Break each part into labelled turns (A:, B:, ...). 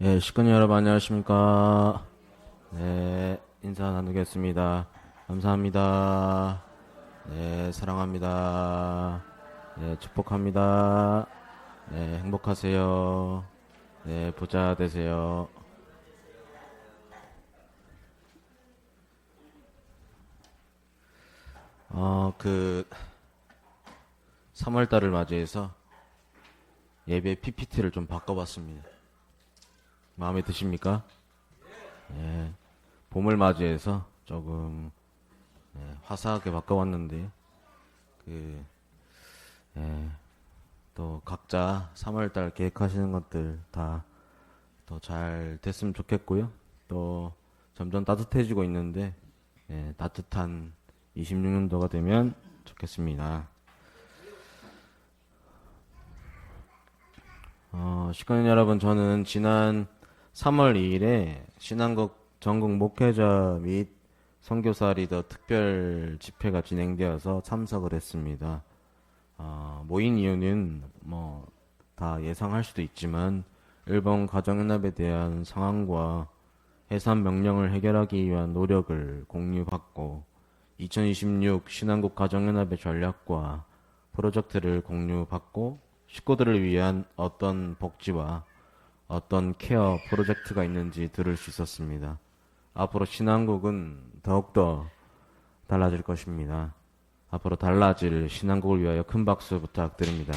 A: 예, 식구님 여러분 안녕하십니까? 네, 인사 나누겠습니다. 감사합니다. 네, 사랑합니다. 네, 축복합니다. 네, 행복하세요. 네, 부자 되세요. 그 3월달을 맞이해서 예배 PPT를 좀 바꿔봤습니다. 마음에 드십니까? 예, 봄을 맞이해서 조금 화사하게 바꿔봤는데 그 또 각자 3월달 계획하시는 것들 다 더 잘 됐으면 좋겠고요. 또 점점 따뜻해지고 있는데 따뜻한 26년도가 되면 좋겠습니다. 시청자 여러분, 저는 지난 3월 2일에 신한국 전국 목회자 및 선교사 리더 특별 집회가 진행되어서 참석을 했습니다. 모인 이유는 다 예상할 수도 있지만 일본 가정연합에 대한 상황과 해산 명령을 해결하기 위한 노력을 공유받고 2026 신한국 가정연합의 전략과 프로젝트를 공유받고 식구들을 위한 어떤 복지와 어떤 케어 프로젝트가 있는지 들을 수 있었습니다. 앞으로 신한국은 더욱더 달라질 것입니다. 앞으로 달라질 신한국을 위하여 큰 박수 부탁드립니다.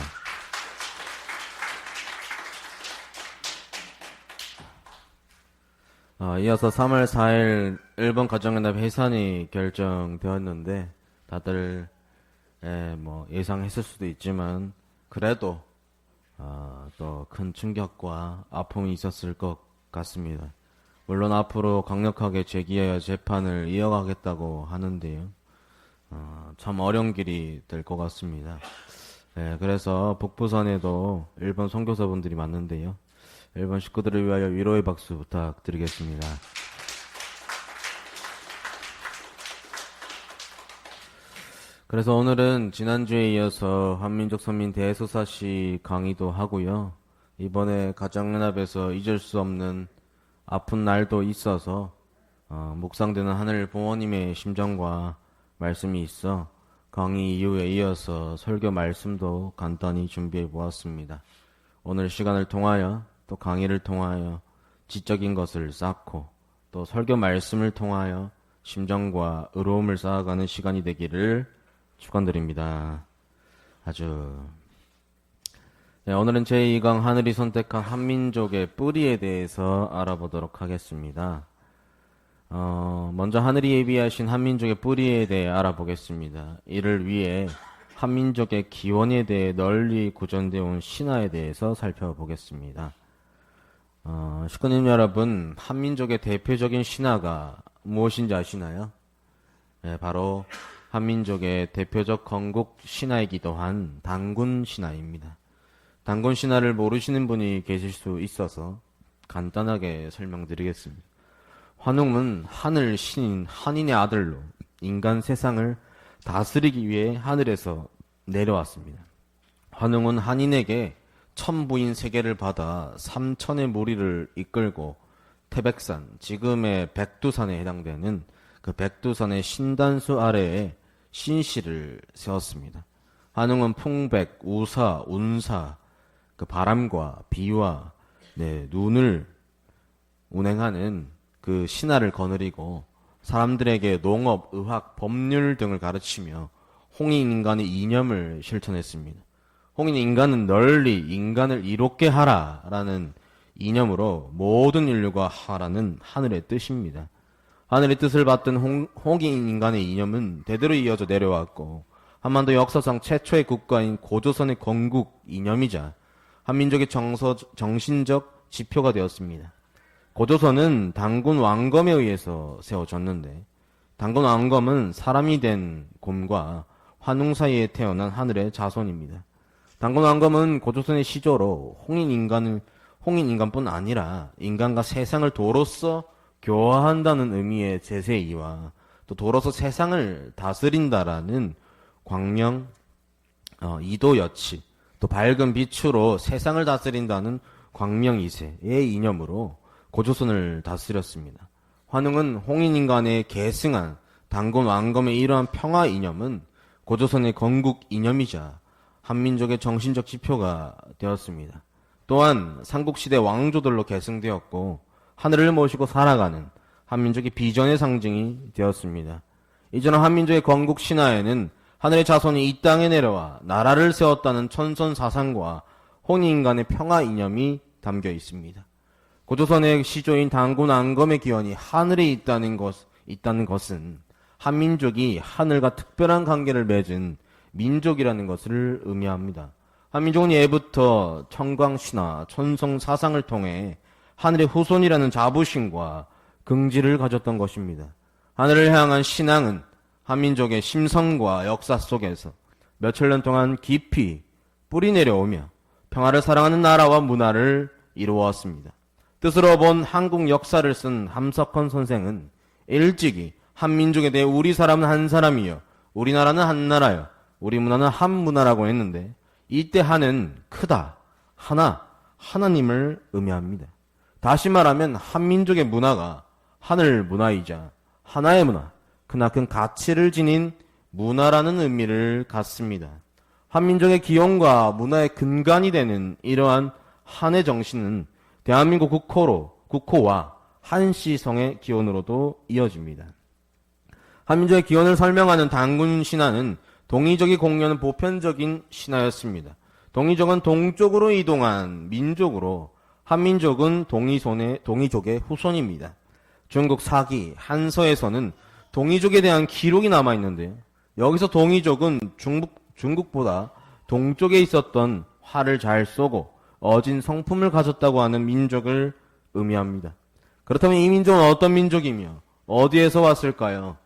A: 이어서 3월 4일 일본 가정연합 해산이 결정되었는데 다들 예상했을 수도 있지만 그래도 또 큰 충격과 아픔이 있었을 것 같습니다. 물론 앞으로 강력하게 제기하여 재판을 이어가겠다고 하는데요. 참 어려운 길이 될 것 같습니다. 그래서 북부선에도 일본 선교사분들이 많은데요. 일본 식구들을 위하여 위로의 박수 부탁드리겠습니다. 그래서 오늘은 지난주에 이어서 한민족 선민 대소사시 강의도 하고요. 이번에 가정연합에서 잊을 수 없는 아픈 날도 있어서 묵상되는 하늘 부모님의 심정과 말씀이 있어 강의 이후에 이어서 설교 말씀도 간단히 준비해 보았습니다. 오늘 시간을 통하여 또 강의를 통하여 지적인 것을 쌓고 또 설교 말씀을 통하여 심정과 의로움을 쌓아가는 시간이 되기를 축원드립니다. 오늘은 제2강 하늘이 선택한 한민족의 뿌리에 대해서 알아보도록 하겠습니다. 먼저 하늘이 예비하신 한민족의 뿌리에 대해 알아보겠습니다. 이를 위해 한민족의 기원에 대해 널리 구전되어 온 신화에 대해서 살펴보겠습니다. 식구님 여러분, 한민족의 대표적인 신화가 무엇인지 아시나요? 바로 한민족의 대표적 건국 신화이기도 한 단군 신화입니다. 단군 신화를 모르시는 분이 계실 수 있어서 간단하게 설명드리겠습니다. 환웅은 하늘 신인 한인의 아들로 인간 세상을 다스리기 위해 하늘에서 내려왔습니다. 환웅은 한인에게 천부인 세계를 받아 삼천의 무리를 이끌고 태백산, 지금의 백두산에 해당되는 그 백두산의 신단수 아래에 신시를 세웠습니다. 환웅은 풍백, 우사, 운사, 그 바람과 비와 눈을 운행하는 그 신하를 거느리고 사람들에게 농업, 의학, 법률 등을 가르치며 홍익인간의 이념을 실천했습니다. 홍익인간은 널리 인간을 이롭게 하라라는 이념으로 모든 인류가 하라는 하늘의 뜻입니다. 하늘의 뜻을 받든 홍익인간의 이념은 대대로 이어져 내려왔고 한반도 역사상 최초의 국가인 고조선의 건국 이념이자 한민족의 정신적 지표가 되었습니다. 고조선은 단군 왕검에 의해서 세워졌는데 단군 왕검은 사람이 된 곰과 환웅 사이에 태어난 하늘의 자손입니다. 단군 왕검은 고조선의 시조로 홍익인간뿐 아니라 인간과 세상을 도로서 교화한다는 의미의 제세이와 또 도로서 세상을 다스린다라는 광명, 이도여치, 또 밝은 빛으로 세상을 다스린다는 광명 2세의 이념으로 고조선을 다스렸습니다. 환웅은 홍인인간의 계승한 단군 왕검의 이러한 평화 이념은 고조선의 건국 이념이자 한민족의 정신적 지표가 되었습니다. 또한 삼국시대 왕조들로 계승되었고 하늘을 모시고 살아가는 한민족의 비전의 상징이 되었습니다. 이전의 한민족의 건국 신화에는 하늘의 자손이 이 땅에 내려와 나라를 세웠다는 천선 사상과 홍인간의 평화 이념이 담겨 있습니다. 고조선의 시조인 단군 왕검의 기원이 하늘에 있다는 것은 한민족이 하늘과 특별한 관계를 맺은 민족이라는 것을 의미합니다. 한민족은 예부터 청광신화, 천성 사상을 통해 하늘의 후손이라는 자부심과 긍지를 가졌던 것입니다. 하늘을 향한 신앙은 한민족의 심성과 역사 속에서 몇천 년 동안 깊이 뿌리 내려오며 평화를 사랑하는 나라와 문화를 이루었습니다. 뜻으로 본 한국 역사를 쓴 함석헌 선생은 일찍이 한민족에 대해 우리 사람은 한 사람이요, 우리나라는 한 나라요, 우리 문화는 한 문화라고 했는데 이때 한은 크다, 하나, 하나님을 의미합니다. 다시 말하면 한민족의 문화가 하늘 문화이자 하나의 문화, 크나큰 가치를 지닌 문화라는 의미를 갖습니다. 한민족의 기원과 문화의 근간이 되는 이러한 한의 정신은 대한민국 국호와 한시성의 기원으로도 이어집니다. 한민족의 기원을 설명하는 단군 신화는 동이족이 공유하는 보편적인 신화였습니다. 동이족은 동쪽으로 이동한 민족으로 한민족은 동이족의 후손입니다. 중국 사기 한서에서는 동이족에 대한 기록이 남아있는데요. 여기서 동이족은 중국보다 동쪽에 있었던 활을 잘 쏘고 어진 성품을 가졌다고 하는 민족을 의미합니다. 그렇다면 이 민족은 어떤 민족이며 어디에서 왔을까요?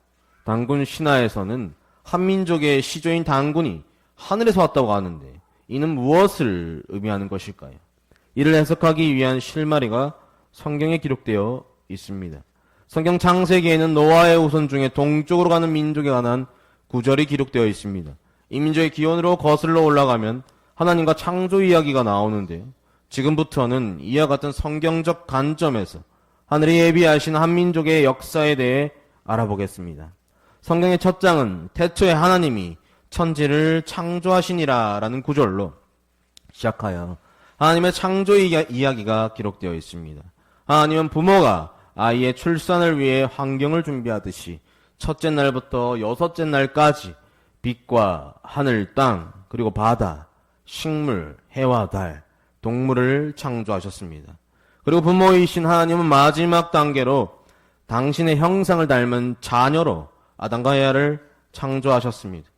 A: 단군 신화에서는 한민족의 시조인 단군이 하늘에서 왔다고 하는데 이는 무엇을 의미하는 것일까요? 이를 해석하기 위한 실마리가 성경에 기록되어 있습니다. 성경 창세기에는 노아의 후손 중에 동쪽으로 가는 민족에 관한 구절이 기록되어 있습니다. 이 민족의 기원으로 거슬러 올라가면 하나님과 창조 이야기가 나오는데요. 지금부터는 이와 같은 성경적 관점에서 하늘이 예비하신 한민족의 역사에 대해 알아보겠습니다. 성경의 첫 장은 태초에 하나님이 천지를 창조하시니라 라는 구절로 시작하여 하나님의 창조 이야기가 기록되어 있습니다. 하나님은 부모가 아이의 출산을 위해 환경을 준비하듯이 첫째 날부터 여섯째 날까지 빛과 하늘, 땅, 그리고 바다, 식물, 해와 달, 동물을 창조하셨습니다. 그리고 부모이신 하나님은 마지막 단계로 당신의 형상을 닮은 자녀로 아담과 에아를 창조하셨습니다.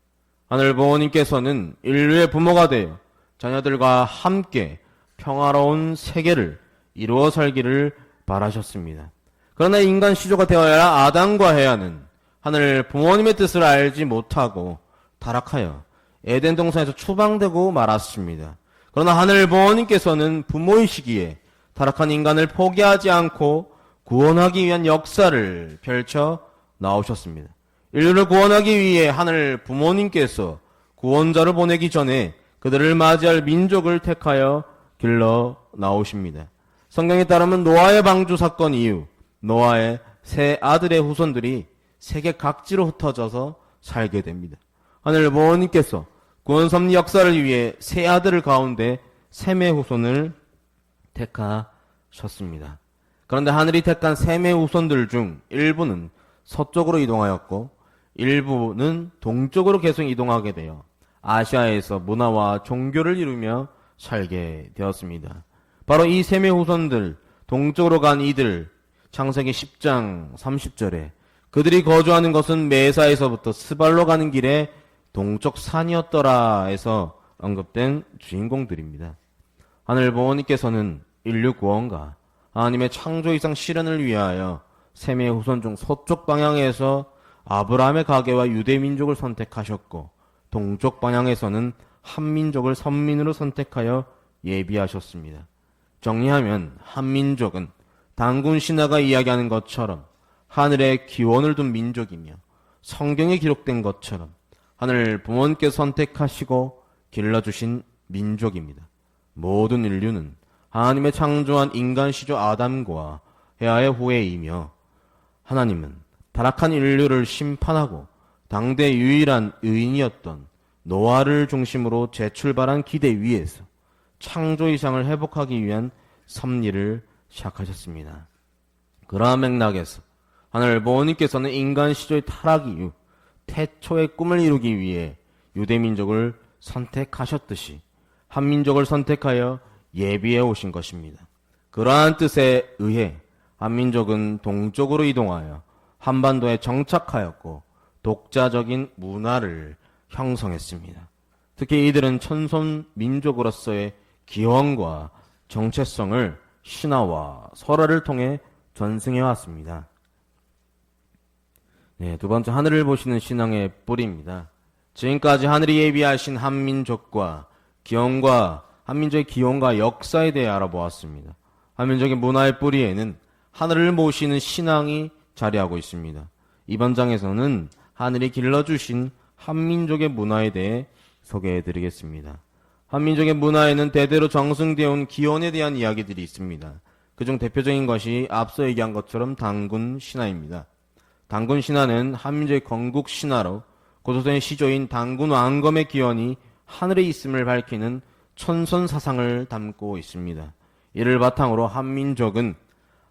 A: 하늘 부모님께서는 인류의 부모가 되어 자녀들과 함께 평화로운 세계를 이루어 살기를 바라셨습니다. 그러나 인간 시조가 되어야 아담과 에아는 하늘 부모님의 뜻을 알지 못하고 타락하여 에덴 동산에서 추방되고 말았습니다. 그러나 하늘 부모님께서는 부모이시기에 타락한 인간을 포기하지 않고 구원하기 위한 역사를 펼쳐 나오셨습니다. 인류를 구원하기 위해 하늘 부모님께서 구원자를 보내기 전에 그들을 맞이할 민족을 택하여 길러 나오십니다. 성경에 따르면 노아의 방주 사건 이후 노아의 세 아들의 후손들이 세계 각지로 흩어져서 살게 됩니다. 하늘 부모님께서 구원 섭리 역사를 위해 세 아들을 가운데 셈의 후손을 택하셨습니다. 그런데 하늘이 택한 셈의 후손들 중 일부는 서쪽으로 이동하였고 일부는 동쪽으로 계속 이동하게 되어 아시아에서 문화와 종교를 이루며 살게 되었습니다. 바로 이 셈의 후손들, 동쪽으로 간 이들, 창세기 10장 30절에 그들이 거주하는 것은 메사에서부터 스발로 가는 길에 동쪽 산이었더라 에서 언급된 주인공들입니다. 하늘 부모님께서는 인류 구원과 하나님의 창조 이상 실현을 위하여 셈의 후손 중 서쪽 방향에서 아브라함의 가계와 유대 민족을 선택하셨고 동쪽 방향에서는 한민족을 선민으로 선택하여 예비하셨습니다. 정리하면 한민족은 단군 신화가 이야기하는 것처럼 하늘에 기원을 둔 민족이며 성경에 기록된 것처럼 하늘 부모님께 선택하시고 길러주신 민족입니다. 모든 인류는 하나님의 창조한 인간 시조 아담과 헤아의 후예이며, 하나님은 타락한 인류를 심판하고 당대 유일한 의인이었던 노아를 중심으로 재출발한 기대 위에서 창조 이상을 회복하기 위한 섭리를 시작하셨습니다. 그러한 맥락에서 하늘 부모님께서는 인간 시조의 타락 이후 태초의 꿈을 이루기 위해 유대민족을 선택하셨듯이 한민족을 선택하여 예비해 오신 것입니다. 그러한 뜻에 의해 한민족은 동쪽으로 이동하여 한반도에 정착하였고 독자적인 문화를 형성했습니다. 특히 이들은 천손 민족으로서의 기원과 정체성을 신화와 설화를 통해 전승해 왔습니다. 네, 두 번째, 하늘을 보시는 신앙의 뿌리입니다. 지금까지 하늘이 예비하신 한민족과 기원과 한민족의 기원과 역사에 대해 알아보았습니다. 한민족의 문화의 뿌리에는 하늘을 모시는 신앙이 자리하고 있습니다. 이번 장에서는 하늘이 길러주신 한민족의 문화에 대해 소개해드리겠습니다. 한민족의 문화에는 대대로 정승되어 온 기원에 대한 이야기들이 있습니다. 그중 대표적인 것이 앞서 얘기한 것처럼 단군 신화입니다. 단군 신화는 한민족의 건국 신화로 고조선의 시조인 단군 왕검의 기원이 하늘에 있음을 밝히는 천선 사상을 담고 있습니다. 이를 바탕으로 한민족은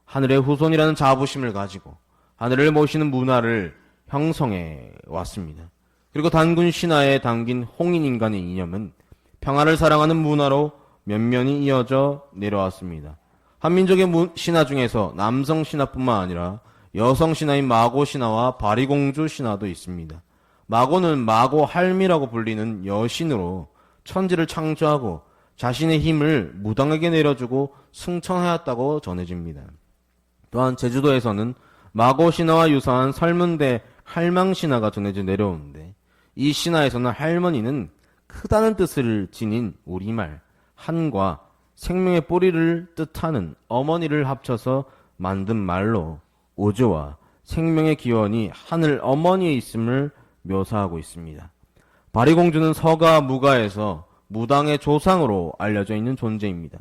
A: 하늘의 후손이라는 자부심을 가지고 하늘을 모시는 문화를 형성해 왔습니다. 그리고 단군 신화에 담긴 홍인인간의 이념은 평화를 사랑하는 문화로 면면이 이어져 내려왔습니다. 한민족의 신화 중에서 남성 신화뿐만 아니라 여성 신화인 마고 신화와 바리공주 신화도 있습니다. 마고는 마고 할미라고 불리는 여신으로 천지를 창조하고 자신의 힘을 무당에게 내려주고 승천하였다고 전해집니다. 또한 제주도에서는 마고 신화와 유사한 설문대 할망 신화가 전해져 내려오는데, 이 신화에서는 할머니는 크다는 뜻을 지닌 우리말 한과 생명의 뿌리를 뜻하는 어머니를 합쳐서 만든 말로 오즈와 생명의 기원이 하늘 어머니에 있음을 묘사하고 있습니다. 바리공주는 서가 무가에서 무당의 조상으로 알려져 있는 존재입니다.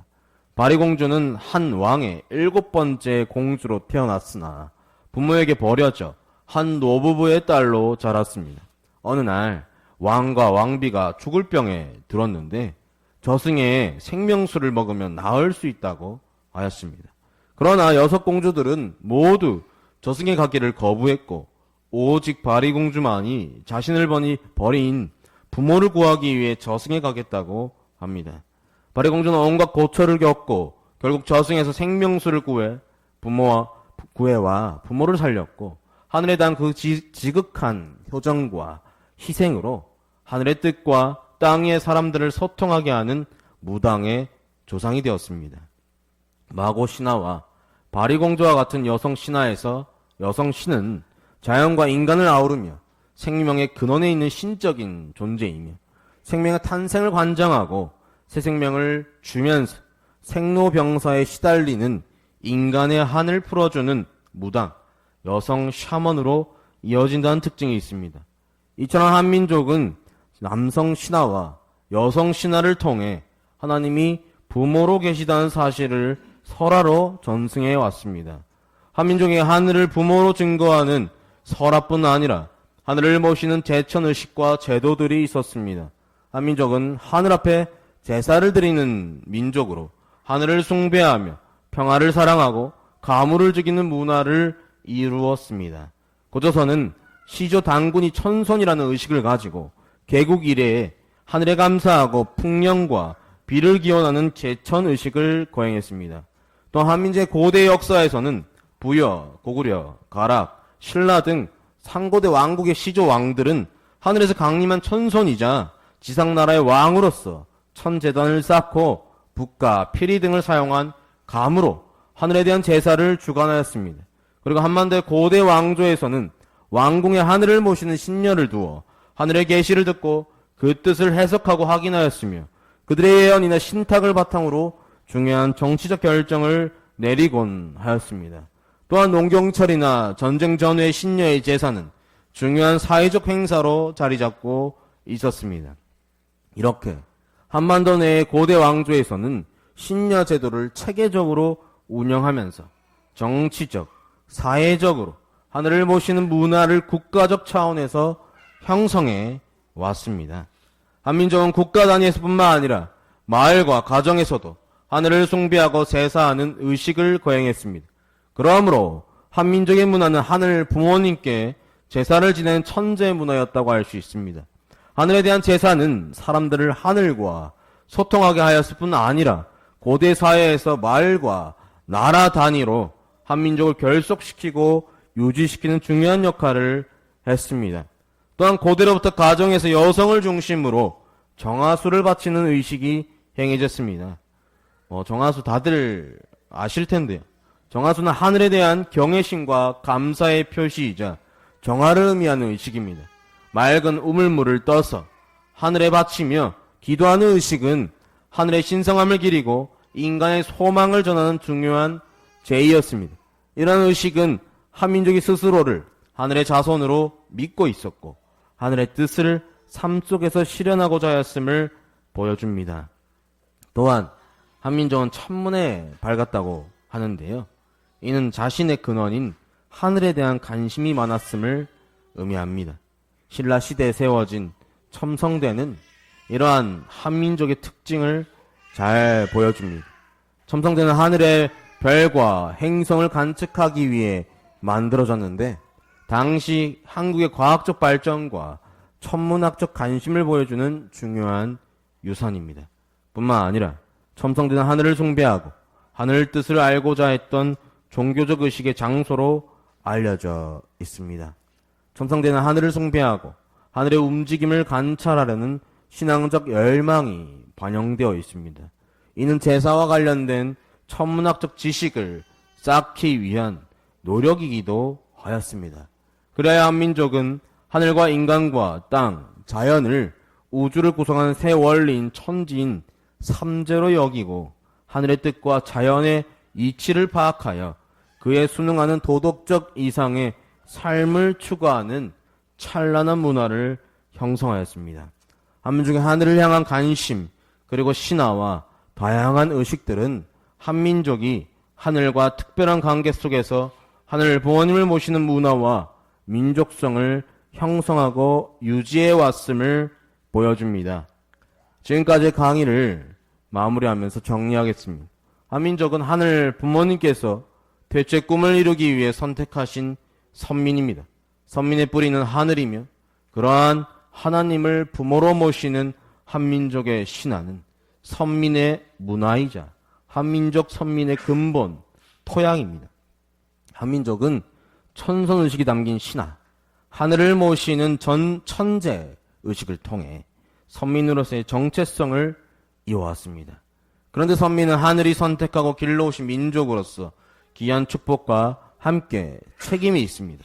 A: 바리공주는 한 왕의 7번째 공주로 태어났으나 부모에게 버려져 한 노부부의 딸로 자랐습니다. 어느 날 왕과 왕비가 죽을 병에 들었는데 저승에 생명수를 먹으면 나을 수 있다고 하였습니다. 그러나 6공주들은 모두 저승에 가기를 거부했고 오직 바리공주만이 자신을 버린 부모를 구하기 위해 저승에 가겠다고 합니다. 바리공주는 온갖 고초를 겪고 결국 저승에서 생명수를 구해와 부모를 살렸고, 하늘에 대한 그 지극한 효정과 희생으로 하늘의 뜻과 땅 위의 사람들을 소통하게 하는 무당의 조상이 되었습니다. 마고 신화와 바리공주와 같은 여성 신화에서 여성 신은 자연과 인간을 아우르며 생명의 근원에 있는 신적인 존재이며 생명의 탄생을 관장하고 새 생명을 주면서 생로병사에 시달리는 인간의 한을 풀어주는 무당, 여성 샤먼으로 이어진다는 특징이 있습니다. 이처럼 한민족은 남성 신화와 여성 신화를 통해 하나님이 부모로 계시다는 사실을 설화로 전승해 왔습니다. 한민족의 하늘을 부모로 증거하는 설화뿐 아니라 하늘을 모시는 제천의식과 제도들이 있었습니다. 한민족은 하늘 앞에 제사를 드리는 민족으로 하늘을 숭배하며 평화를 사랑하고 가물을 즐기는 문화를 이루었습니다. 고조선은 시조 단군이 천손이라는 의식을 가지고 개국 이래에 하늘에 감사하고 풍령과 비를 기원하는 제천의식을 거행했습니다. 또 한민족의 고대 역사에서는 부여, 고구려, 가락, 신라 등 상고대 왕국의 시조 왕들은 하늘에서 강림한 천손이자 지상나라의 왕으로서 천제단을 쌓고 북가, 피리 등을 사용한 감으로 하늘에 대한 제사를 주관하였습니다. 그리고 한반도의 고대 왕조에서는 왕궁의 하늘을 모시는 신녀를 두어 하늘의 계시를 듣고 그 뜻을 해석하고 확인하였으며 그들의 예언이나 신탁을 바탕으로 중요한 정치적 결정을 내리곤 하였습니다. 또한 농경철이나 전쟁 전후의 신녀의 제사는 중요한 사회적 행사로 자리 잡고 있었습니다. 이렇게 한반도 내의 고대 왕조에서는 신녀 제도를 체계적으로 운영하면서 정치적, 사회적으로 하늘을 모시는 문화를 국가적 차원에서 형성해 왔습니다. 한민족은 국가 단위에서뿐만 아니라 마을과 가정에서도 하늘을 숭배하고 제사하는 의식을 거행했습니다. 그러므로 한민족의 문화는 하늘 부모님께 제사를 지내는 천재 문화였다고 할 수 있습니다. 하늘에 대한 제사는 사람들을 하늘과 소통하게 하였을 뿐 아니라 고대 사회에서 마을과 나라 단위로 한민족을 결속시키고 유지시키는 중요한 역할을 했습니다. 또한 고대로부터 가정에서 여성을 중심으로 정화수를 바치는 의식이 행해졌습니다. 정화수 다들 아실 텐데요. 정화수는 하늘에 대한 경외심과 감사의 표시이자 정화를 의미하는 의식입니다. 맑은 우물물을 떠서 하늘에 바치며 기도하는 의식은 하늘의 신성함을 기리고 인간의 소망을 전하는 중요한 제의였습니다. 이러한 의식은 한민족이 스스로를 하늘의 자손으로 믿고 있었고 하늘의 뜻을 삶 속에서 실현하고자 하였음을 보여줍니다. 또한 한민족은 천문에 밝았다고 하는데요. 이는 자신의 근원인 하늘에 대한 관심이 많았음을 의미합니다. 신라 시대에 세워진 첨성대는 이러한 한민족의 특징을 잘 보여줍니다. 첨성대는 하늘의 별과 행성을 관측하기 위해 만들어졌는데 당시 한국의 과학적 발전과 천문학적 관심을 보여주는 중요한 유산입니다. 뿐만 아니라 첨성대는 하늘을 숭배하고 하늘 뜻을 알고자 했던 종교적 의식의 장소로 알려져 있습니다. 첨성대는 하늘을 숭배하고 하늘의 움직임을 관찰하려는 신앙적 열망이 반영되어 있습니다. 이는 제사와 관련된 천문학적 지식을 쌓기 위한 노력이기도 하였습니다. 그래야 한민족은 하늘과 인간과 땅, 자연을 우주를 구성하는 세 원리인 천지인 삼재로 여기고 하늘의 뜻과 자연의 이치를 파악하여 그에 순응하는 도덕적 이상의 삶을 추구하는 찬란한 문화를 형성하였습니다. 한민족의 하늘을 향한 관심 그리고 신화와 다양한 의식들은 한민족이 하늘과 특별한 관계 속에서 하늘 부모님을 모시는 문화와 민족성을 형성하고 유지해 왔음을 보여줍니다. 지금까지의 강의를 마무리하면서 정리하겠습니다. 한민족은 하늘 부모님께서 대체 꿈을 이루기 위해 선택하신 선민입니다. 선민의 뿌리는 하늘이며 그러한 하나님을 부모로 모시는 한민족의 신화는 선민의 문화이자 한민족 선민의 근본, 토양입니다. 한민족은 천선의식이 담긴 신화, 하늘을 모시는 천재 의식을 통해 선민으로서의 정체성을 이어왔습니다. 그런데 선민은 하늘이 선택하고 길러오신 민족으로서 귀한 축복과 함께 책임이 있습니다.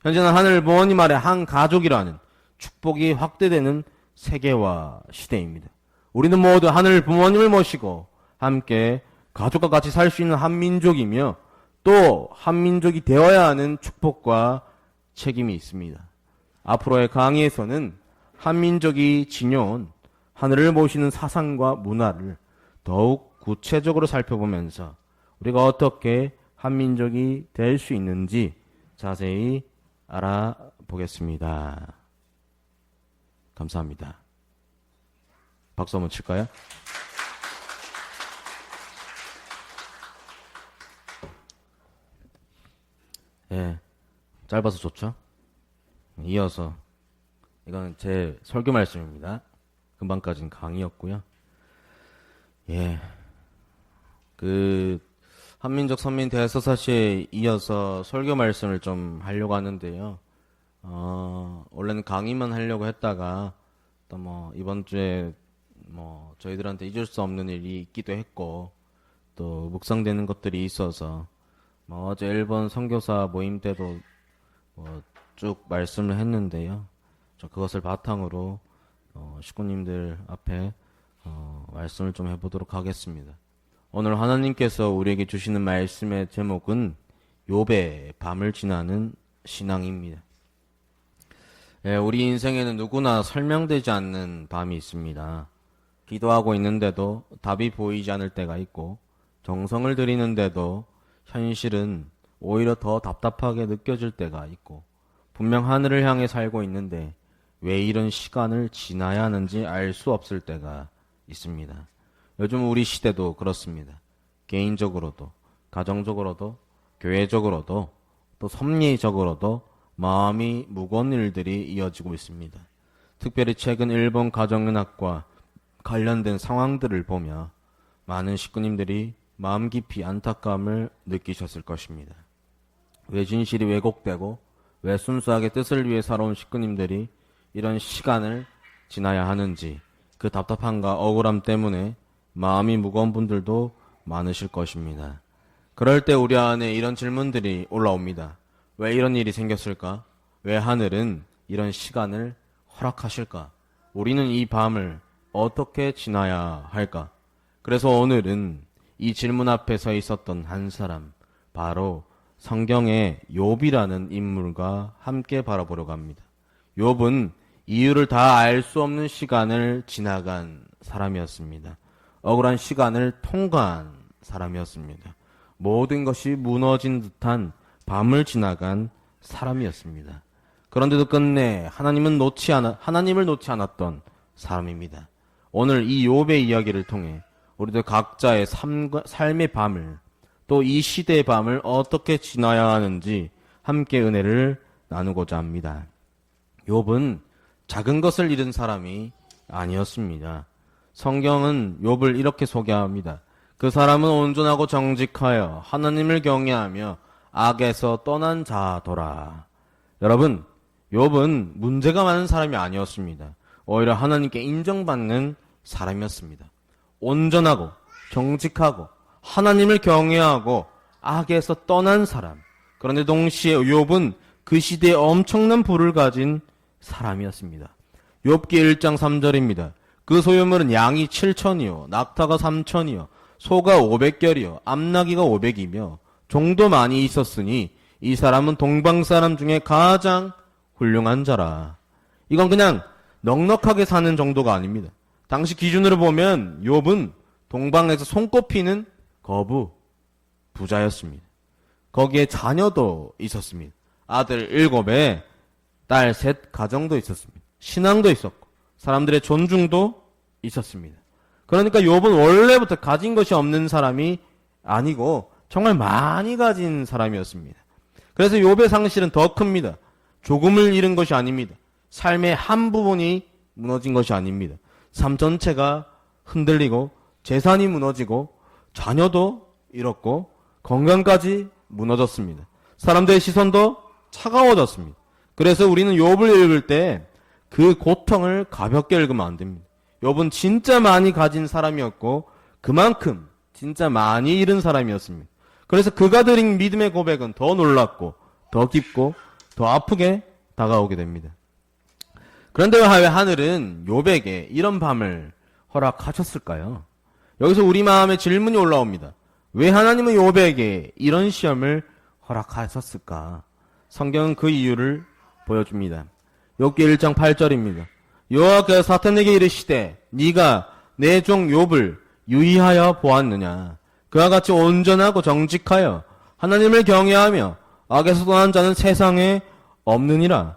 A: 현재는 하늘 부모님 아래 한 가족이라는 축복이 확대되는 세계화 시대입니다. 우리는 모두 하늘 부모님을 모시고 함께 가족과 같이 살 수 있는 한민족이며 또 한민족이 되어야 하는 축복과 책임이 있습니다. 앞으로의 강의에서는 한민족이 지녀온 하늘을 모시는 사상과 문화를 더욱 구체적으로 살펴보면서 우리가 어떻게 한민족이 될 수 있는지 자세히 알아보겠습니다. 감사합니다. 박수 한번 칠까요? 예, 짧아서 좋죠? 이어서 이건 제 설교 말씀입니다. 금방까지는 강의였고요. 예, 한민족 선민 대서사시에 이어서 설교 말씀을 좀 하려고 하는데요. 원래는 강의만 하려고 했다가 또 이번 주에 저희들한테 잊을 수 없는 일이 있기도 했고 또 묵상되는 것들이 있어서 어제 일본 선교사 모임 때도 쭉 말씀을 했는데요. 그것을 바탕으로 식구님들 앞에 말씀을 좀 해보도록 하겠습니다. 오늘 하나님께서 우리에게 주시는 말씀의 제목은 욥의 밤을 지나는 신앙입니다. 우리 인생에는 누구나 설명되지 않는 밤이 있습니다. 기도하고 있는데도 답이 보이지 않을 때가 있고, 정성을 들이는데도 현실은 오히려 더 답답하게 느껴질 때가 있고, 분명 하늘을 향해 살고 있는데 왜 이런 시간을 지나야 하는지 알 수 없을 때가 있습니다. 요즘 우리 시대도 그렇습니다. 개인적으로도, 가정적으로도, 교회적으로도, 또 섭리적으로도 마음이 무거운 일들이 이어지고 있습니다. 특별히 최근 일본 가정의학과 관련된 상황들을 보며 많은 식구님들이 마음 깊이 안타까움을 느끼셨을 것입니다. 왜 진실이 왜곡되고 왜 순수하게 뜻을 위해 살아온 식구님들이 이런 시간을 지나야 하는지, 그 답답함과 억울함 때문에 마음이 무거운 분들도 많으실 것입니다. 그럴 때 우리 안에 이런 질문들이 올라옵니다. 왜 이런 일이 생겼을까? 왜 하늘은 이런 시간을 허락하실까? 우리는 이 밤을 어떻게 지나야 할까? 그래서 오늘은 이 질문 앞에 서 있었던 한 사람, 바로 성경의 욥이라는 인물과 함께 바라보려고 합니다. 욥은 이유를 다 알 수 없는 시간을 지나간 사람이었습니다. 억울한 시간을 통과한 사람이었습니다. 모든 것이 무너진 듯한 밤을 지나간 사람이었습니다. 그런데도 끝내 하나님을 놓지 않았던 사람입니다. 오늘 이 욥의 이야기를 통해 우리들 각자의 삶의 밤을, 또 이 시대의 밤을 어떻게 지나야 하는지 함께 은혜를 나누고자 합니다. 욥은 작은 것을 잃은 사람이 아니었습니다. 성경은 욥을 이렇게 소개합니다. 그 사람은 온전하고 정직하여 하나님을 경외하며 악에서 떠난 자더라. 여러분, 욥은 문제가 많은 사람이 아니었습니다. 오히려 하나님께 인정받는 사람이었습니다. 온전하고 정직하고 하나님을 경외하고 악에서 떠난 사람. 그런데 동시에 욥은 그 시대에 엄청난 부를 가진 사람이었습니다. 욥기 1장 3절입니다. 그 소유물은 양이 7천이요 낙타가 3천이요 소가 500결이요 암나귀가 500이며 종도 많이 있었으니 이 사람은 동방 사람 중에 가장 훌륭한 자라. 이건 그냥 넉넉하게 사는 정도가 아닙니다. 당시 기준으로 보면 욥은 동방에서 손꼽히는 거부 부자였습니다. 거기에 자녀도 있었습니다. 아들 7에 딸 3 가정도 있었습니다. 신앙도 있었고 사람들의 존중도 있었습니다. 그러니까 욥은 원래부터 가진 것이 없는 사람이 아니고 정말 많이 가진 사람이었습니다. 그래서 욥의 상실은 더 큽니다. 조금을 잃은 것이 아닙니다. 삶의 한 부분이 무너진 것이 아닙니다. 삶 전체가 흔들리고 재산이 무너지고 자녀도 잃었고 건강까지 무너졌습니다. 사람들의 시선도 차가워졌습니다. 그래서 우리는 욥을 읽을 때 그 고통을 가볍게 읽으면 안 됩니다. 욥은 진짜 많이 가진 사람이었고 그만큼 진짜 많이 잃은 사람이었습니다. 그래서 그가 드린 믿음의 고백은 더 놀랍고 더 깊고 더 아프게 다가오게 됩니다. 그런데 왜 하늘은 욥에게 이런 밤을 허락하셨을까요? 여기서 우리 마음에 질문이 올라옵니다. 왜 하나님은 욥에게 이런 시험을 허락하셨을까? 성경은 그 이유를 보여줍니다. 욥기 1장 8절입니다. 여호와께서 사탄에게 이르시되 네가 내 종 욥을 유의하여 보았느냐? 그와 같이 온전하고 정직하여 하나님을 경외하며 악에서 떠난 자는 세상에 없느니라.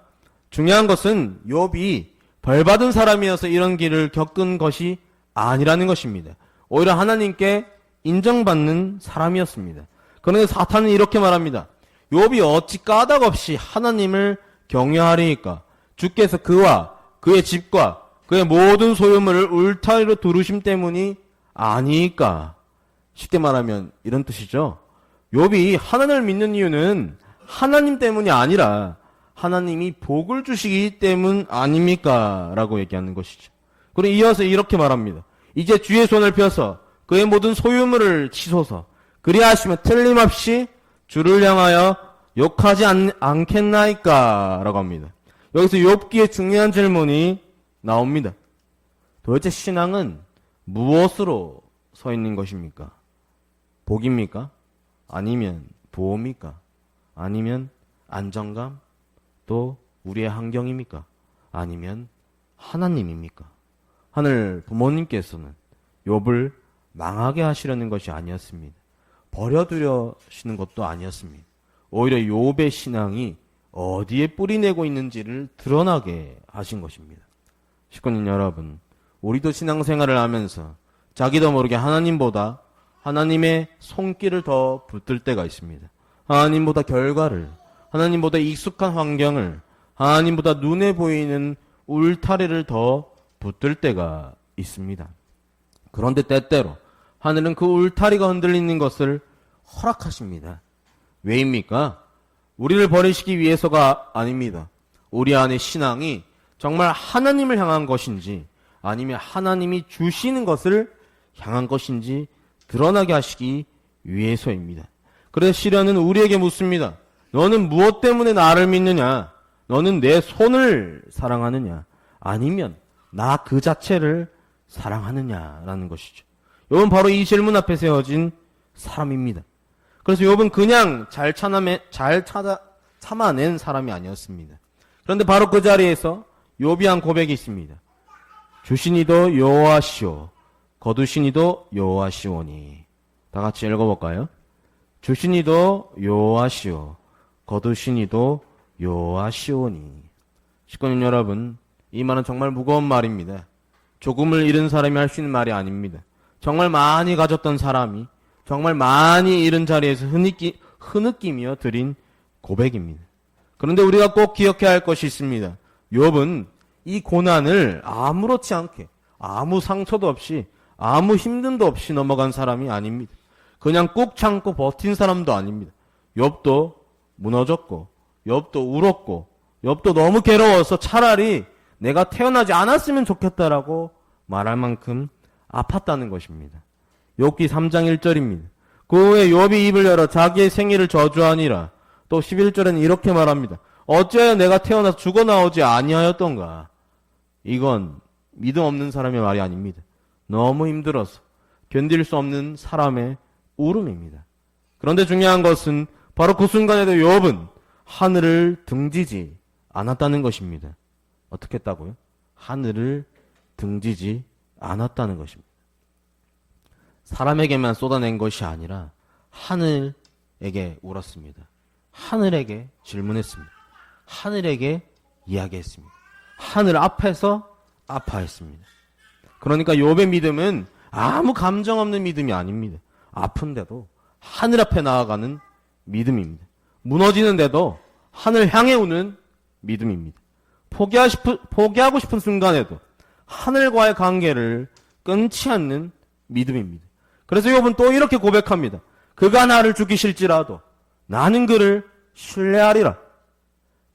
A: 중요한 것은 욥이 벌받은 사람이어서 이런 길을 겪은 것이 아니라는 것입니다. 오히려 하나님께 인정받는 사람이었습니다. 그런데 사탄은 이렇게 말합니다. 욥이 어찌 까닭없이 하나님을 경외하리이까? 주께서 그와 그의 집과 그의 모든 소유물을 울타리로 두르심 때문이 아니이까? 쉽게 말하면 이런 뜻이죠. 욥이 하나님을 믿는 이유는 하나님 때문이 아니라 하나님이 복을 주시기 때문 아닙니까? 라고 얘기하는 것이죠. 그리고 이어서 이렇게 말합니다. 이제 주의 손을 펴서 그의 모든 소유물을 치소서. 그리하시면 틀림없이 주를 향하여 욕하지 않겠나이까? 라고 합니다. 여기서 욥기의 중요한 질문이 나옵니다. 도대체 신앙은 무엇으로 서 있는 것입니까? 복입니까? 아니면 보호입니까? 아니면 안정감? 또 우리의 환경입니까? 아니면 하나님입니까? 하늘 부모님께서는 욥을 망하게 하시려는 것이 아니었습니다. 버려두려시는 것도 아니었습니다. 오히려 욥의 신앙이 어디에 뿌리내고 있는지를 드러나게 하신 것입니다. 식구님 여러분, 우리도 신앙생활을 하면서 자기도 모르게 하나님보다 하나님의 손길을 더 붙들 때가 있습니다. 하나님보다 결과를, 하나님보다 익숙한 환경을, 하나님보다 눈에 보이는 울타리를 더 붙들 때가 있습니다. 그런데 때때로 하늘은 그 울타리가 흔들리는 것을 허락하십니다. 왜입니까? 우리를 버리시기 위해서가 아닙니다. 우리 안의 신앙이 정말 하나님을 향한 것인지 아니면 하나님이 주시는 것을 향한 것인지 드러나게 하시기 위해서입니다. 그래서 시련은 우리에게 묻습니다. 너는 무엇 때문에 나를 믿느냐? 너는 내 손을 사랑하느냐? 아니면 나 그 자체를 사랑하느냐라는 것이죠. 욥은 바로 이 질문 앞에 세워진 사람입니다. 그래서 욥은 그냥 잘 참아낸 사람이 아니었습니다. 그런데 바로 그 자리에서 욥이 한 고백이 있습니다. 주시니도 여호와시오, 거두시니도 여호와시오니. 다 같이 읽어볼까요? 주시니도 여호와시오, 거두시니도 여호와시오니. 식구님 여러분, 이 말은 정말 무거운 말입니다. 조금을 잃은 사람이 할 수 있는 말이 아닙니다. 정말 많이 가졌던 사람이 정말 많이 잃은 자리에서 흐느끼며 드린 고백입니다. 그런데 우리가 꼭 기억해야 할 것이 있습니다. 욥은 이 고난을 아무렇지 않게 아무 상처도 없이 아무 힘듦도 없이 넘어간 사람이 아닙니다. 그냥 꾹 참고 버틴 사람도 아닙니다. 욥도 무너졌고 욥도 울었고 욥도 너무 괴로워서 차라리 내가 태어나지 않았으면 좋겠다라고 말할 만큼 아팠다는 것입니다. 욥기 3장 1절입니다. 그 후에 욥이 입을 열어 자기의 생일을 저주하니라. 또 11절에는 이렇게 말합니다. 어찌하여 내가 태어나서 죽어나오지 아니하였던가. 이건 믿음 없는 사람의 말이 아닙니다. 너무 힘들어서 견딜 수 없는 사람의 울음입니다. 그런데 중요한 것은 바로 그 순간에도 욥은 하늘을 등지지 않았다는 것입니다. 어떻게 했다고요? 하늘을 등지지 않았다는 것입니다. 사람에게만 쏟아낸 것이 아니라 하늘에게 울었습니다. 하늘에게 질문했습니다. 하늘에게 이야기했습니다. 하늘 앞에서 아파했습니다. 그러니까 욥의 믿음은 아무 감정 없는 믿음이 아닙니다. 아픈데도 하늘 앞에 나아가는 믿음입니다. 무너지는데도 하늘 향해 오는 믿음입니다. 포기하고 싶은 순간에도 하늘과의 관계를 끊지 않는 믿음입니다. 그래서 욥은 또 이렇게 고백합니다. 그가 나를 죽이실지라도 나는 그를 신뢰하리라.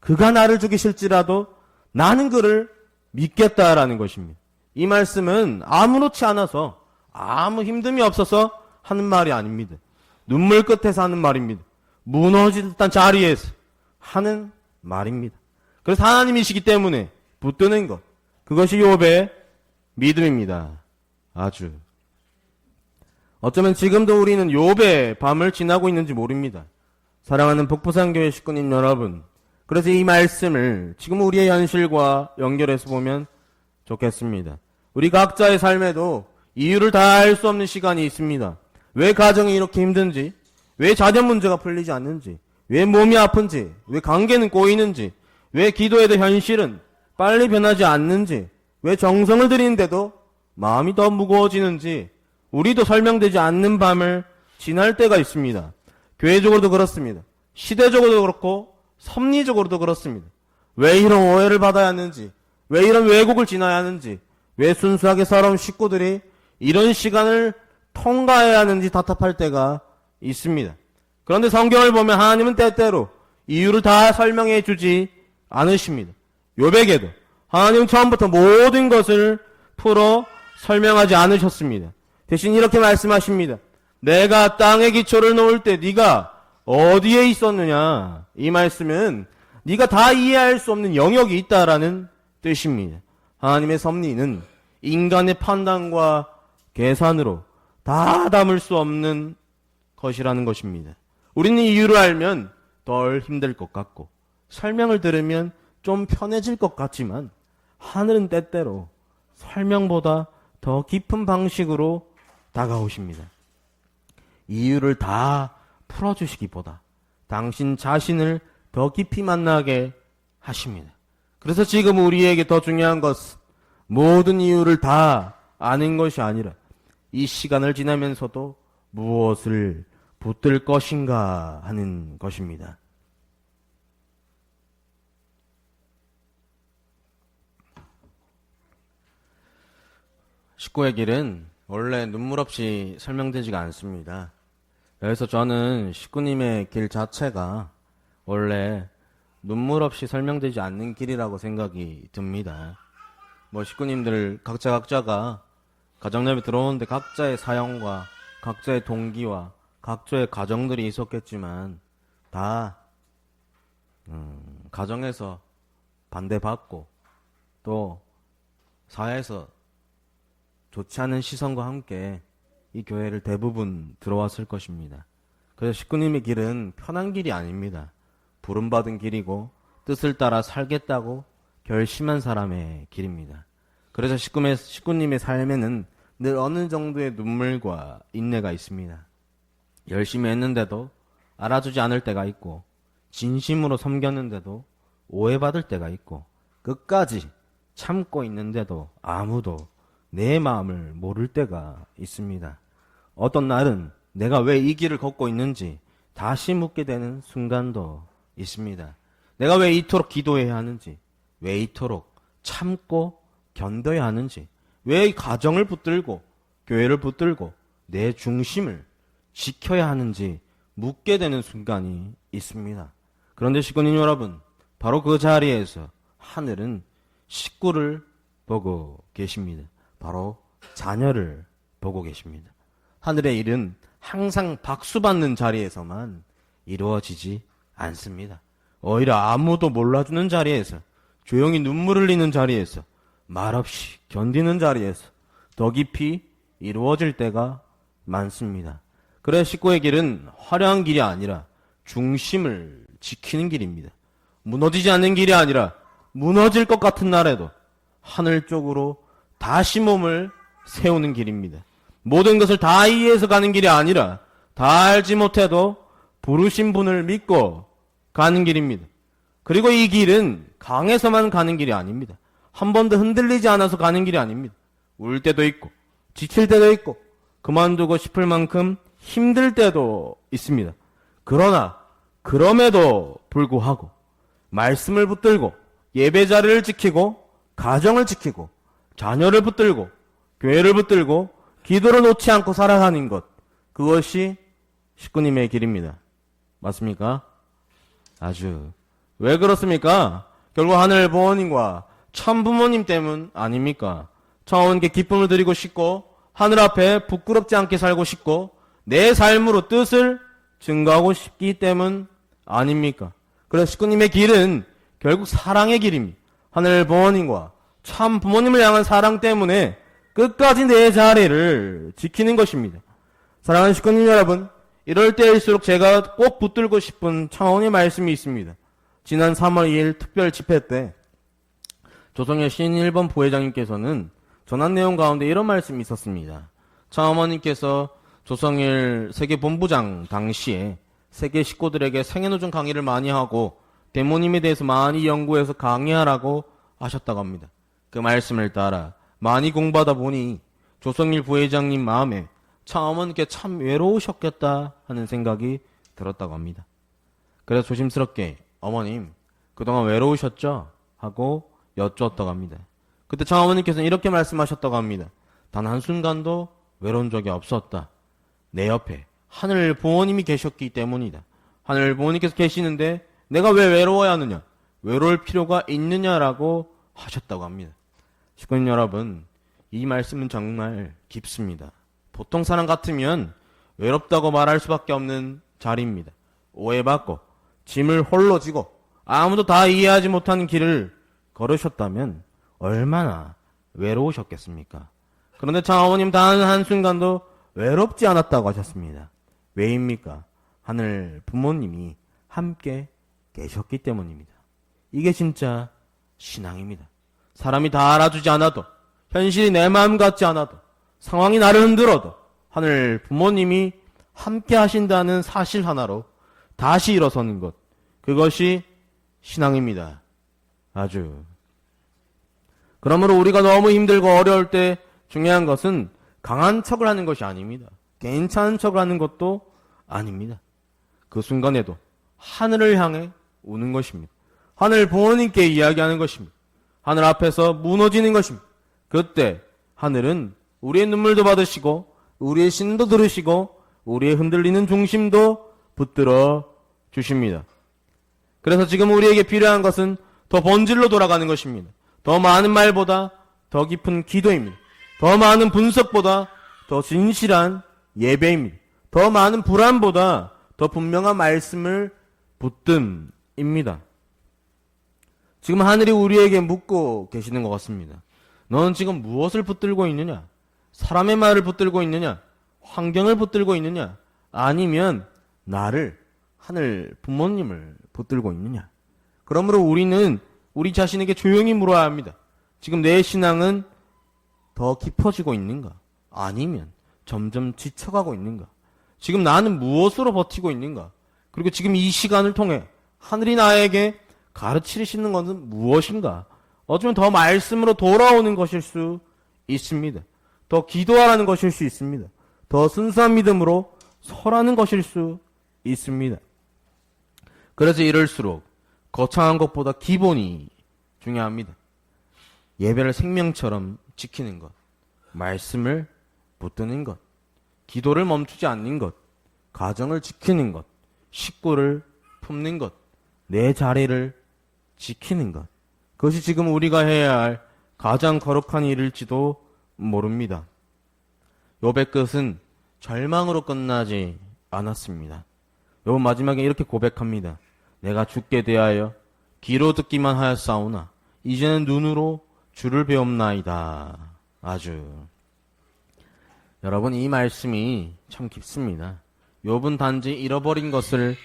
A: 그가 나를 죽이실지라도 나는 그를 믿겠다라는 것입니다. 이 말씀은 아무렇지 않아서 아무 힘듦이 없어서 하는 말이 아닙니다. 눈물 끝에서 하는 말입니다. 무너질 듯한 자리에서 하는 말입니다. 그래서 하나님이시기 때문에 붙드는 것, 그것이 욥의 믿음입니다. 아주. 어쩌면 지금도 우리는 욥의 밤을 지나고 있는지 모릅니다. 사랑하는 북부산교회 식구님 여러분, 그래서 이 말씀을 지금 우리의 현실과 연결해서 보면 좋겠습니다. 우리 각자의 삶에도 이유를 다 알 수 없는 시간이 있습니다. 왜 가정이 이렇게 힘든지, 왜 자녀 문제가 풀리지 않는지, 왜 몸이 아픈지, 왜 관계는 꼬이는지, 왜 기도해도 현실은 빨리 변하지 않는지, 왜 정성을 들이는데도 마음이 더 무거워지는지 우리도 설명되지 않는 밤을 지날 때가 있습니다. 교회적으로도 그렇습니다. 시대적으로도 그렇고 섭리적으로도 그렇습니다. 왜 이런 오해를 받아야 하는지, 왜 이런 왜곡을 지나야 하는지, 왜 순수하게 살아온 식구들이 이런 시간을 통과해야 하는지 답답할 때가 있습니다. 그런데 성경을 보면 하나님은 때때로 이유를 다 설명해 주지 않으십니다. 욥에게도 하나님은 처음부터 모든 것을 풀어 설명하지 않으셨습니다. 대신 이렇게 말씀하십니다. 내가 땅에 기초를 놓을 때 네가 어디에 있었느냐. 이 말씀은 네가 다 이해할 수 없는 영역이 있다라는 뜻입니다. 하나님의 섭리는 인간의 판단과 계산으로 다 담을 수 없는 것이라는 것입니다. 우리는 이유를 알면 덜 힘들 것 같고 설명을 들으면 좀 편해질 것 같지만 하늘은 때때로 설명보다 더 깊은 방식으로 다가오십니다. 이유를 다 풀어주시기보다 당신 자신을 더 깊이 만나게 하십니다. 그래서 지금 우리에게 더 중요한 것은 모든 이유를 다 아는 것이 아니라 이 시간을 지나면서도 무엇을 붙들 것인가 하는 것입니다. 식구의 길은 원래 눈물 없이 설명되지가 않습니다. 그래서 저는 식구님의 길 자체가 원래 눈물 없이 설명되지 않는 길이라고 생각이 듭니다. 식구님들 각자가 가정예배 들어오는데 각자의 사연과 각자의 동기와 각자의 가정들이 있었겠지만 다 가정에서 반대받고 또 사회에서 좋지 않은 시선과 함께 이 교회를 대부분 들어왔을 것입니다. 그래서 식구님의 길은 편한 길이 아닙니다. 부름받은 길이고 뜻을 따라 살겠다고 결심한 사람의 길입니다. 그래서 식구님의 삶에는 늘 어느 정도의 눈물과 인내가 있습니다. 열심히 했는데도 알아주지 않을 때가 있고 진심으로 섬겼는데도 오해받을 때가 있고 끝까지 참고 있는데도 아무도 내 마음을 모를 때가 있습니다. 어떤 날은 내가 왜 이 길을 걷고 있는지 다시 묻게 되는 순간도 있습니다. 내가 왜 이토록 기도해야 하는지, 왜 이토록 참고 견뎌야 하는지, 왜 가정을 붙들고 교회를 붙들고 내 중심을 지켜야 하는지 묻게 되는 순간이 있습니다. 그런데 식구님 여러분, 바로 그 자리에서 하늘은 식구를 보고 계십니다. 바로 자녀를 보고 계십니다. 하늘의 일은 항상 박수받는 자리에서만 이루어지지 않습니다. 오히려 아무도 몰라주는 자리에서, 조용히 눈물 흘리는 자리에서, 말없이 견디는 자리에서 더 깊이 이루어질 때가 많습니다. 그래 식구의 길은 화려한 길이 아니라 중심을 지키는 길입니다. 무너지지 않는 길이 아니라 무너질 것 같은 날에도 하늘 쪽으로 다시 몸을 세우는 길입니다. 모든 것을 다 이해해서 가는 길이 아니라 다 알지 못해도 부르신 분을 믿고 가는 길입니다. 그리고 이 길은 강해서만 가는 길이 아닙니다. 한 번도 흔들리지 않아서 가는 길이 아닙니다. 울 때도 있고 지칠 때도 있고 그만두고 싶을 만큼 힘들 때도 있습니다. 그러나 그럼에도 불구하고 말씀을 붙들고 예배 자리를 지키고 가정을 지키고 자녀를 붙들고 교회를 붙들고 기도를 놓지 않고 살아가는 것, 그것이 식구님의 길입니다. 맞습니까? 아주. 왜 그렇습니까? 결국 하늘 부모님과 참 부모님 때문 아닙니까? 처음께 기쁨을 드리고 싶고 하늘 앞에 부끄럽지 않게 살고 싶고 내 삶으로 뜻을 증거하고 싶기 때문 아닙니까? 그래서 식구님의 길은 결국 사랑의 길입니다. 하늘 부모님과 참 부모님을 향한 사랑 때문에 끝까지 내 자리를 지키는 것입니다. 사랑하는 식구님 여러분, 이럴 때일수록 제가 꼭 붙들고 싶은 차원의 말씀이 있습니다. 지난 3월 2일 특별 집회 때 조성열 신일본 부회장님께서는 전한 내용 가운데 이런 말씀이 있었습니다. 차어머님께서 조성일 세계본부장 당시에 세계 식구들에게 생애노정 강의를 많이 하고 대모님에 대해서 많이 연구해서 강의하라고 하셨다고 합니다. 그 말씀을 따라 많이 공부하다 보니 조성일 부회장님 마음에 차어머니께 참 외로우셨겠다 하는 생각이 들었다고 합니다. 그래서 조심스럽게 어머님 그동안 외로우셨죠? 하고 여쭈었다고 합니다. 그때 차어머니께서는 이렇게 말씀하셨다고 합니다. 단 한순간도 외로운 적이 없었다. 내 옆에 하늘 부모님이 계셨기 때문이다. 하늘 부모님께서 계시는데 내가 왜 외로워야 하느냐? 외로울 필요가 있느냐라고 하셨다고 합니다. 식구님 여러분, 이 말씀은 정말 깊습니다. 보통 사람 같으면 외롭다고 말할 수밖에 없는 자리입니다. 오해받고 짐을 홀로 지고 아무도 다 이해하지 못하는 길을 걸으셨다면 얼마나 외로우셨겠습니까? 그런데 장어머님 단 한순간도 외롭지 않았다고 하셨습니다. 왜입니까? 하늘 부모님이 함께 계셨기 때문입니다. 이게 진짜 신앙입니다. 사람이 다 알아주지 않아도 현실이 내 마음 같지 않아도, 상황이 나를 흔들어도 하늘 부모님이 함께 하신다는 사실 하나로 다시 일어서는 것, 그것이 신앙입니다. 아주. 그러므로 우리가 너무 힘들고 어려울 때 중요한 것은 강한 척을 하는 것이 아닙니다. 괜찮은 척을 하는 것도 아닙니다. 그 순간에도 하늘을 향해 우는 것입니다. 하늘 부모님께 이야기하는 것입니다. 하늘 앞에서 무너지는 것입니다. 그때 하늘은 우리의 눈물도 받으시고 우리의 신도 들으시고 우리의 흔들리는 중심도 붙들어 주십니다. 그래서 지금 우리에게 필요한 것은 더 본질로 돌아가는 것입니다. 더 많은 말보다 더 깊은 기도입니다. 더 많은 분석보다 더 진실한 예배입니다. 더 많은 불안보다 더 분명한 말씀을 붙듦입니다. 지금 하늘이 우리에게 묻고 계시는 것 같습니다. 너는 지금 무엇을 붙들고 있느냐? 사람의 말을 붙들고 있느냐? 환경을 붙들고 있느냐? 아니면 나를, 하늘 부모님을 붙들고 있느냐? 그러므로 우리는 우리 자신에게 조용히 물어야 합니다. 지금 내 신앙은 더 깊어지고 있는가? 아니면 점점 지쳐가고 있는가? 지금 나는 무엇으로 버티고 있는가? 그리고 지금 이 시간을 통해 하늘이 나에게 가르치시는 것은 무엇인가? 어쩌면 더 말씀으로 돌아오는 것일 수 있습니다. 더 기도하라는 것일 수 있습니다. 더 순수한 믿음으로 설하는 것일 수 있습니다. 그래서 이럴수록 거창한 것보다 기본이 중요합니다. 예배를 생명처럼 지키는 것, 말씀을 붙드는 것, 기도를 멈추지 않는 것, 가정을 지키는 것, 식구를 품는 것, 내 자리를 지키는 것. 그것이 지금 우리가 해야 할 가장 거룩한 일일지도 모릅니다. 욥의 끝은 절망으로 끝나지 않았습니다. 욥은 마지막에 이렇게 고백합니다. 내가 죽게 대하여 귀로 듣기만 하였사오나 이제는 눈으로 주를 배움나이다. 아주. 여러분, 이 말씀이 참 깊습니다. 욥은 단지 잃어버린 것을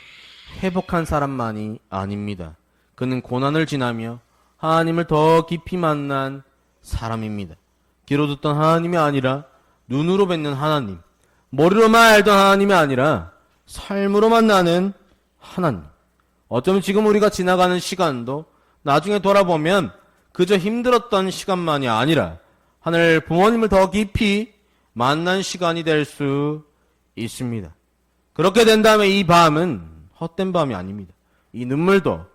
A: 회복한 사람만이 아닙니다. 그는 고난을 지나며 하나님을 더 깊이 만난 사람입니다. 귀로 듣던 하나님이 아니라 눈으로 뵙는 하나님, 머리로만 알던 하나님이 아니라 삶으로 만나는 하나님. 어쩌면 지금 우리가 지나가는 시간도 나중에 돌아보면 그저 힘들었던 시간만이 아니라 하늘 부모님을 더 깊이 만난 시간이 될 수 있습니다. 그렇게 된다면 이 밤은 헛된 밤이 아닙니다. 이 눈물도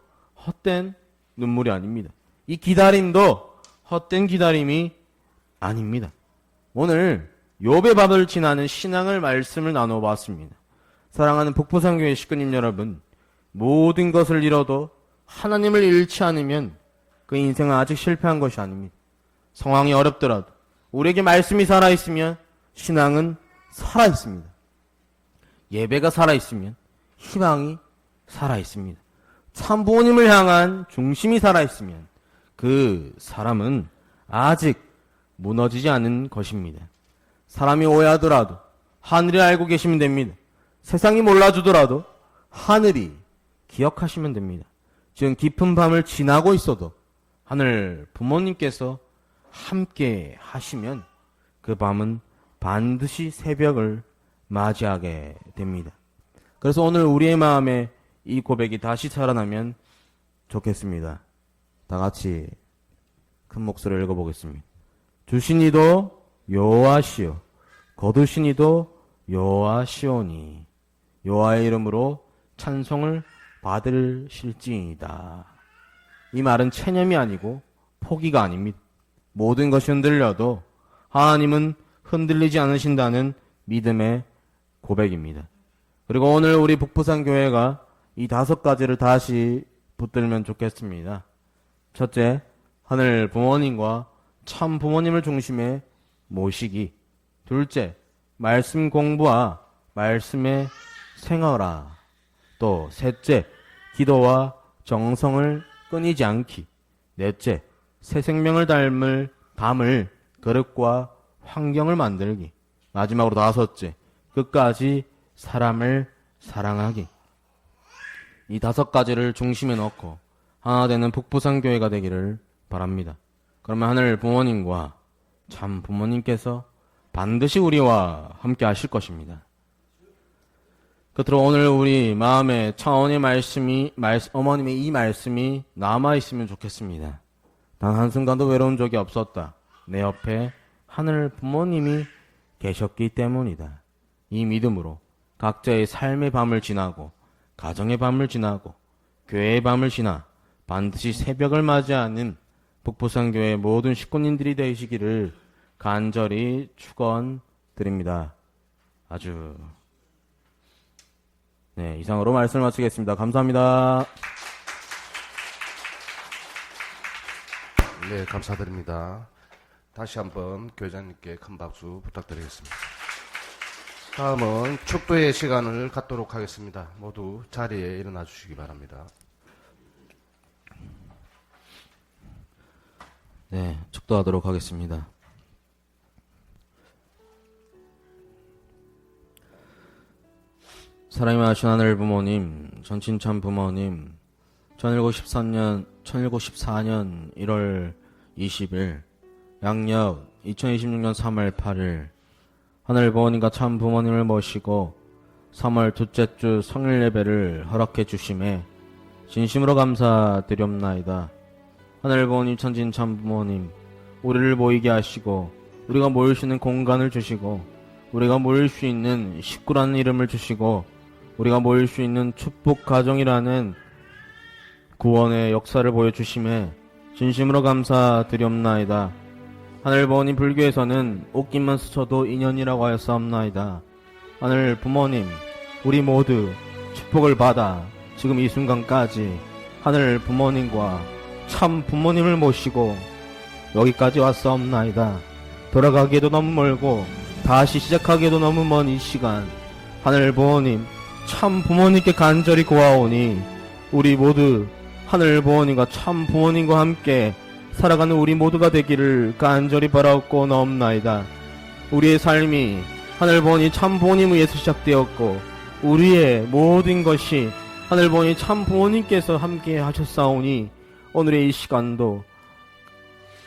A: 헛된 눈물이 아닙니다. 이 기다림도 헛된 기다림이 아닙니다. 오늘 욥의 밤을 지나는 신앙을 말씀을 나눠봤습니다. 사랑하는 북부산교회 식구님 여러분, 모든 것을 잃어도 하나님을 잃지 않으면 그 인생은 아직 실패한 것이 아닙니다. 상황이 어렵더라도 우리에게 말씀이 살아있으면 신앙은 살아있습니다. 예배가 살아있으면 희망이 살아있습니다. 참 부모님을 향한 중심이 살아있으면 그 사람은 아직 무너지지 않은 것입니다. 사람이 오해하더라도 하늘이 알고 계시면 됩니다. 세상이 몰라주더라도 하늘이 기억하시면 됩니다. 지금 깊은 밤을 지나고 있어도 하늘 부모님께서 함께 하시면 그 밤은 반드시 새벽을 맞이하게 됩니다. 그래서 오늘 우리의 마음에 이 고백이 다시 살아나면 좋겠습니다. 다 같이 큰 목소리를 읽어보겠습니다. 주시니도 여호와시오, 거두시니도 여호와시오니 여호와의 이름으로 찬송을 받으실지이다. 이 말은 체념이 아니고 포기가 아닙니다. 모든 것이 흔들려도 하나님은 흔들리지 않으신다는 믿음의 고백입니다. 그리고 오늘 우리 북부산교회가 이 5가지를 다시 붙들면 좋겠습니다. 첫째, 하늘 부모님과 참 부모님을 중심에 모시기. 둘째, 말씀 공부와 말씀의 생활화. 또 셋째, 기도와 정성을 끊이지 않기. 넷째, 새 생명을 담을 그릇과 환경을 만들기. 마지막으로 5째, 끝까지 사람을 사랑하기. 이 5가지를 중심에 넣고 하나 되는 북부산교회가 되기를 바랍니다. 그러면 하늘 부모님과 참 부모님께서 반드시 우리와 함께 하실 것입니다. 끝으로 오늘 우리 마음에 차원의 어머님의 이 말씀이 남아있으면 좋겠습니다. 단 한순간도 외로운 적이 없었다. 내 옆에 하늘 부모님이 계셨기 때문이다. 이 믿음으로 각자의 삶의 밤을 지나고 가정의 밤을 지나고 교회의 밤을 지나 반드시 새벽을 맞이하는 북부산교회 모든 식구님들이 되시기를 간절히 축원드립니다. 네, 이상으로 말씀을 마치겠습니다. 감사합니다.
B: 네, 감사드립니다. 다시 한번 교장님께 큰 박수 부탁드리겠습니다. 다음은 축도의 시간을 갖도록 하겠습니다. 모두 자리에 일어나 주시기 바랍니다.
A: 네, 축도하도록 하겠습니다. 사랑이 많으신 하늘 부모님, 전친참 부모님, 1914년 1월 20일, 양력 2026년 3월 8일, 하늘 부모님과 참 부모님을 모시고 3월 둘째 주 성일 예배를 허락해 주심에 진심으로 감사드리옵나이다. 하늘 부모님, 천진 참 부모님, 우리를 모이게 하시고 우리가 모일 수 있는 공간을 주시고 우리가 모일 수 있는 식구라는 이름을 주시고 우리가 모일 수 있는 축복 가정이라는 구원의 역사를 보여주심에 진심으로 감사드리옵나이다. 하늘 부모님, 불교에서는 옷깃만 스쳐도 인연이라고 하였사옵나이다. 하늘 부모님, 우리 모두 축복을 받아 지금 이 순간까지 하늘 부모님과 참 부모님을 모시고 여기까지 왔사옵나이다. 돌아가기에도 너무 멀고 다시 시작하기에도 너무 먼 이 시간, 하늘 부모님, 참 부모님께 간절히 구하오니 우리 모두 하늘 부모님과 참 부모님과 함께 살아가는 우리 모두가 되기를 간절히 바라옵고 나옵나이다. 우리의 삶이 하늘 부모님, 참 부모님에 의해서 시작되었고 우리의 모든 것이 하늘 부모님, 참 부모님께서 함께 하셨사오니 오늘의 이 시간도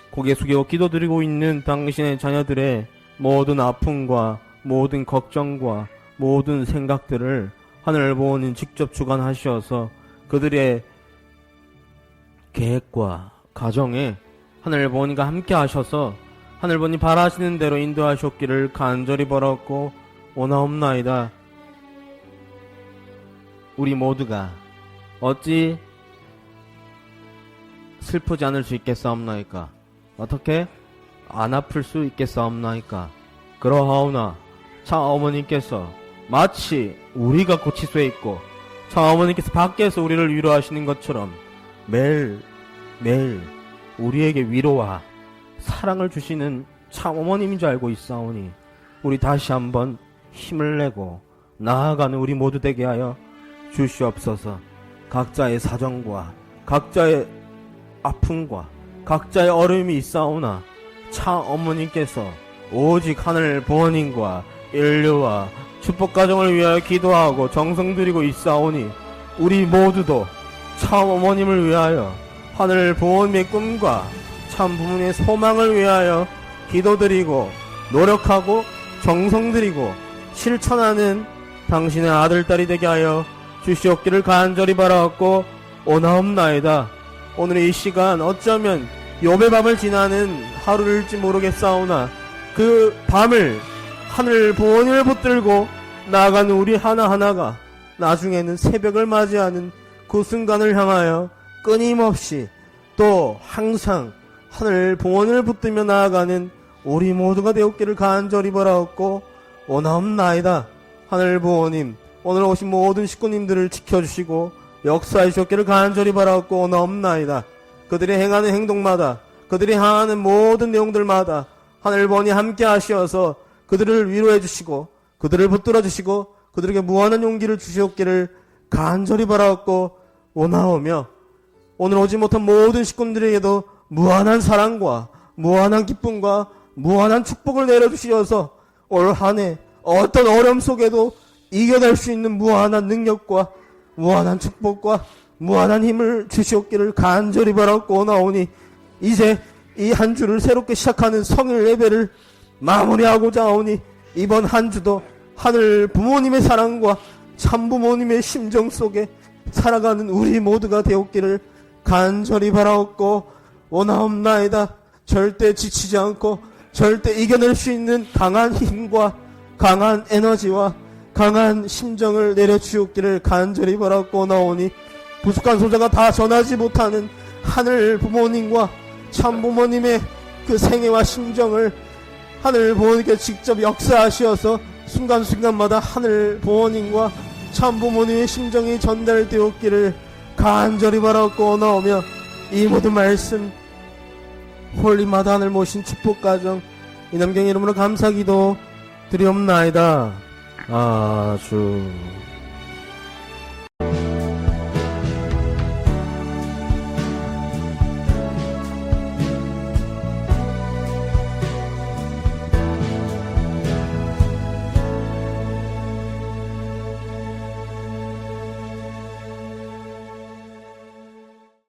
A: 고개 숙여 기도드리고 있는 당신의 자녀들의 모든 아픔과 모든 걱정과 모든 생각들을 하늘 부모님 직접 주관하셔서 그들의 계획과 가정에 하늘 부모님과 함께 하셔서 하늘 부모님 바라시는 대로 인도하셨기를 간절히 바라옵고 원하옵나이다. 우리 모두가 어찌 슬프지 않을 수 있겠사옵나이까? 어떻게 안 아플 수 있겠사옵나이까? 그러하오나 참 어머님께서 마치 우리가 고치소에 있고 참 어머님께서 밖에서 우리를 위로하시는 것처럼 매일 우리에게 위로와 사랑을 주시는 참 어머님인 줄 알고 있사오니 우리 다시 한번 힘을 내고 나아가는 우리 모두 되게 하여 주시옵소서. 각자의 사정과 각자의 아픔과 각자의 어려움이 있사오나 참 어머님께서 오직 하늘 부모님과 인류와 축복 가정을 위하여 기도하고 정성 들이고 있사오니 우리 모두도 참 어머님을 위하여 하늘 부모님의 꿈과 참 부모님의 소망을 위하여 기도드리고 노력하고 정성 들이고 실천하는 당신의 아들, 딸이 되게 하여 주시옵기를 간절히 바라옵고 원하옵나이다. 오늘 이 시간 어쩌면 욥의 밤을 지나는 하루일지 모르겠사오나 그 밤을 하늘 부모님을 붙들고 나아가는 우리 하나하나가 나중에는 새벽을 맞이하는 그 순간을 향하여 끊임없이 또 항상 하늘 부모님을 붙들며 나아가는 우리 모두가 되었기를 간절히 바라옵고 원하옵나이다. 하늘 부모님, 오늘 오신 모든 식구님들을 지켜주시고 역사해 주셨기를 간절히 바라옵고 원하옵나이다. 그들이 행하는 행동마다, 그들이 향하는 모든 내용들마다 하늘 부모님 함께 하시어서 그들을 위로해 주시고 그들을 붙들어 주시고 그들에게 무한한 용기를 주시옵기를 간절히 바라옵고 원하오며 오늘 오지 못한 모든 식구들에게도 무한한 사랑과 무한한 기쁨과 무한한 축복을 내려주시어서 올 한 해 어떤 어려움 속에도 이겨낼 수 있는 무한한 능력과 무한한 축복과 무한한 힘을 주시옵기를 간절히 바라옵고 원하오니 이제
C: 이 한 주를 새롭게 시작하는 성일 예배를 마무리하고자 하오니 이번 한 주도 하늘 부모님의 사랑과 참 부모님의 심정 속에 살아가는 우리 모두가 되었기를 간절히 바라옵고 원하옵나이다. 절대 지치지 않고 절대 이겨낼 수 있는 강한 힘과 강한 에너지와 강한 심정을 내려주옵기를 간절히 바라옵고 나오니 부족한 소자가 다 전하지 못하는 하늘 부모님과 참 부모님의 그 생애와 심정을 하늘 부모님께 직접 역사하시어서 순간순간마다 하늘 부모님과 참 부모님의 심정이 전달되었기를 간절히 바라옵고 나오며 이 모든 말씀 홀리마다 하늘 모신 축복가정 이남경 이름으로 감사기도 드리옵나이다. 아주